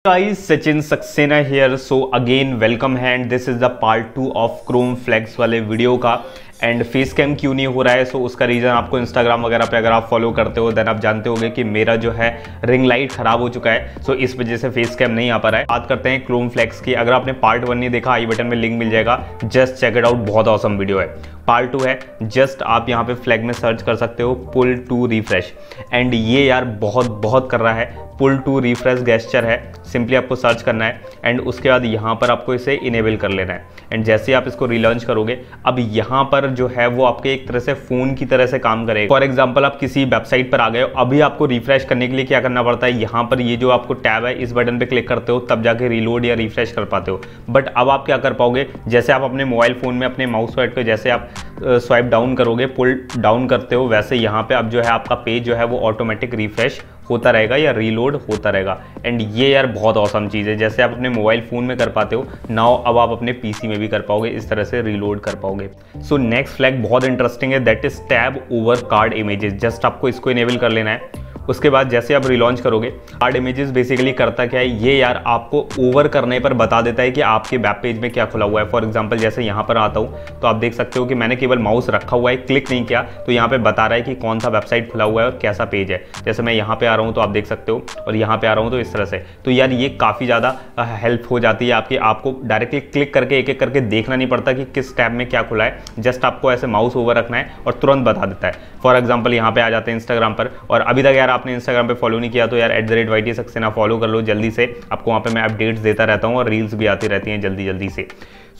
Guys, Sachin Saxena here. So again welcome and this is the part 2 of Chrome Flex वाले video का। And face cam क्यों नहीं हो रहा है, सो उसका रीज़न आपको इंस्टाग्राम वगैरह पे अगर आप फॉलो करते हो देन आप जानते होंगे कि मेरा जो है रिंग लाइट ख़राब हो चुका है, सो इस वजह से फेस कैम नहीं आ पा रहा है। बात करते हैं क्रोम फ्लेक्स की। अगर आपने पार्ट 1 नहीं देखा, आई बटन में लिंक मिल जाएगा, जस्ट चेक इट आउट, बहुत ऑसम वीडियो है। पार्ट 2 है, जस्ट आप यहाँ पे फ्लैग में सर्च कर सकते हो पुल टू रिफ्रेश, एंड ये यार बहुत कर रहा है। पुल टू रिफ्रेश गेस्चर है, सिंपली आपको सर्च करना है एंड उसके बाद यहाँ पर आपको इसे इनेबल कर लेना है। एंड जैसे आप इसको रिलॉन्च करोगे, अब यहाँ पर जो है वो आपके एक तरह से फ़ोन की तरह से काम करेगा। फॉर एग्जांपल आप किसी वेबसाइट पर आ गए हो, अभी आपको रिफ्रेश करने के लिए क्या करना पड़ता है, यहाँ पर ये जो आपको टैब है इस बटन पे क्लिक करते हो तब जाके रीलोड या रिफ्रेश कर पाते हो। बट अब आप क्या कर पाओगे, जैसे आप अपने मोबाइल फ़ोन में अपने माउस पॉइंटर को जैसे आप स्वाइप डाउन करोगे, पुल डाउन करते हो, वैसे यहाँ पे अब जो है आपका पेज जो है वो ऑटोमेटिक रिफ्रेश होता रहेगा या रीलोड होता रहेगा। एंड ये यार बहुत ऑसम चीज़ है, जैसे आप अपने मोबाइल फ़ोन में कर पाते हो नाउ अब आप अपने पीसी में भी कर पाओगे, इस तरह से रीलोड कर पाओगे। सो नेक्स्ट फ्लैग बहुत इंटरेस्टिंग है, that is tab over card images. Just आपको इसको इनेबल कर लेना है। उसके बाद जैसे आप रिलॉन्च करोगे, कार्ड इमेजेस बेसिकली करता क्या है, ये यार आपको ओवर करने पर बता देता है कि आपके वेब पेज में क्या खुला हुआ है। फॉर एग्जांपल जैसे यहाँ पर आता हूँ तो आप देख सकते हो कि मैंने केवल माउस रखा हुआ है, क्लिक नहीं किया, तो यहाँ पे बता रहा है कि कौन सा वेबसाइट खुला हुआ है और कैसा पेज है। जैसे मैं यहाँ पे आ रहा हूँ तो आप देख सकते हो, और यहाँ पे आ रहा हूँ तो इस तरह से। तो यार ये काफ़ी ज़्यादा हेल्प हो जाती है आपकी, आपको डायरेक्टली क्लिक करके एक एक करके देखना नहीं पड़ता कि किस टैब में क्या खुला है, जस्ट आपको ऐसे माउस ओवर रखना है और तुरंत बता देता है। फॉर एग्जाम्पल यहाँ पे आ जाते हैं इंस्टाग्राम पर, और अभी तक यार आपने इंस्टाग्राम पे फॉलो नहीं किया तो यार @ytsaxena फॉलो कर लो जल्दी से, आपको वहाँ पे मैं अपडेट्स देता रहता हूँ और रील्स भी आती रहती हैं जल्दी से।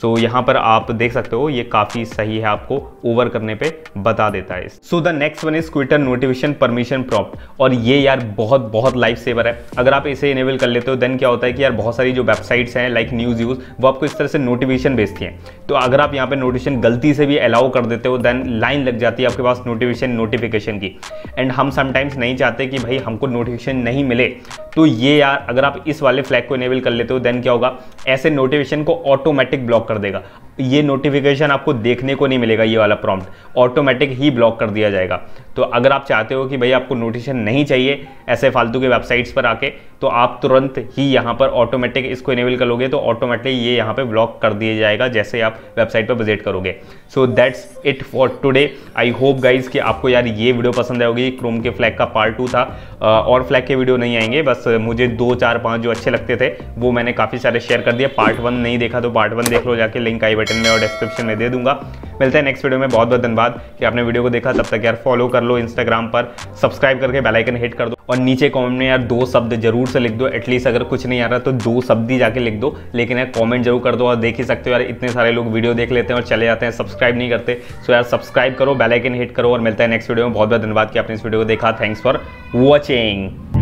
सो यहाँ पर आप देख सकते हो ये काफ़ी सही है, आपको ओवर करने पे बता देता है। So the next one is Twitter notification permission prompt, और ये यार बहुत लाइफ सेवर है। अगर आप इसे इनेबल कर लेते हो देन क्या होता है कि यार बहुत सारी जो वेबसाइट्स हैं लाइक न्यूज़ वो आपको इस तरह से नोटिफिकेशन भेजती हैं। तो अगर आप यहाँ पे नोटिफिकेशन गलती से भी अलाउ कर देते हो देन लाइन लग जाती है आपके पास नोटिफिकेशन की। एंड हम समटाइम्स नहीं चाहते कि भाई हमको नोटिफिकेशन नहीं मिले, तो ये यार अगर आप इस वाले फ्लैग को इनेबल कर लेते हो देन क्या होगा, ऐसे नोटिफिकेशन को ऑटोमेटिक ब्लॉक कर देगा। ये नोटिफिकेशन आपको देखने को नहीं मिलेगा, ये वाला प्रॉम्प्ट ऑटोमेटिक ही ब्लॉक कर दिया जाएगा। तो अगर आप चाहते हो कि भाई आपको नोटिफिकेशन नहीं चाहिए ऐसे फालतू के वेबसाइट्स पर आके, तो आप तुरंत ही यहाँ पर ऑटोमेटिक इसको इनेबल कर लोगे तो ऑटोमेटिक ये यहाँ पे ब्लॉक कर दिया जाएगा जैसे आप वेबसाइट पर विजिट करोगे। So that's it for today. I hope guys कि आपको यार ये वीडियो पसंद आएगी। क्रोम के फ्लैग का पार्ट 2 था, और फ्लैग के वीडियो नहीं आएंगे, बस मुझे 2 4 5 जो अच्छे लगते थे वो मैंने काफ़ी सारे शेयर कर दिए। पार्ट 1 नहीं देखा तो पार्ट 1 देख लो जाके, लिंक आई बटन में और डिस्क्रिप्शन में दे दूंगा। मिलते हैं नेक्स्ट वीडियो में। बहुत धन्यवाद कि आपने वीडियो को देखा, तब तक यार फॉलो कर लो इंस्टाग्राम पर, सब्सक्राइब करके बेल आइकन हिट कर दो, और नीचे कमेंट में यार 2 शब्द जरूर से लिख दो। एटलीस्ट अगर कुछ नहीं आ रहा तो 2 शब्द ही जाके लिख दो, लेकिन यार कमेंट जरूर कर दो। और देख ही सकते हो यार इतने सारे लोग वीडियो देख लेते हैं और चले जाते हैं, सब्सक्राइब नहीं करते। सो यार सब्सक्राइब करो, बेल आइकन हिट करो, और मिलता है नेक्स्ट वीडियो में। बहुत धन्यवाद कि आपने इस वीडियो को देखा। Thanks for watching.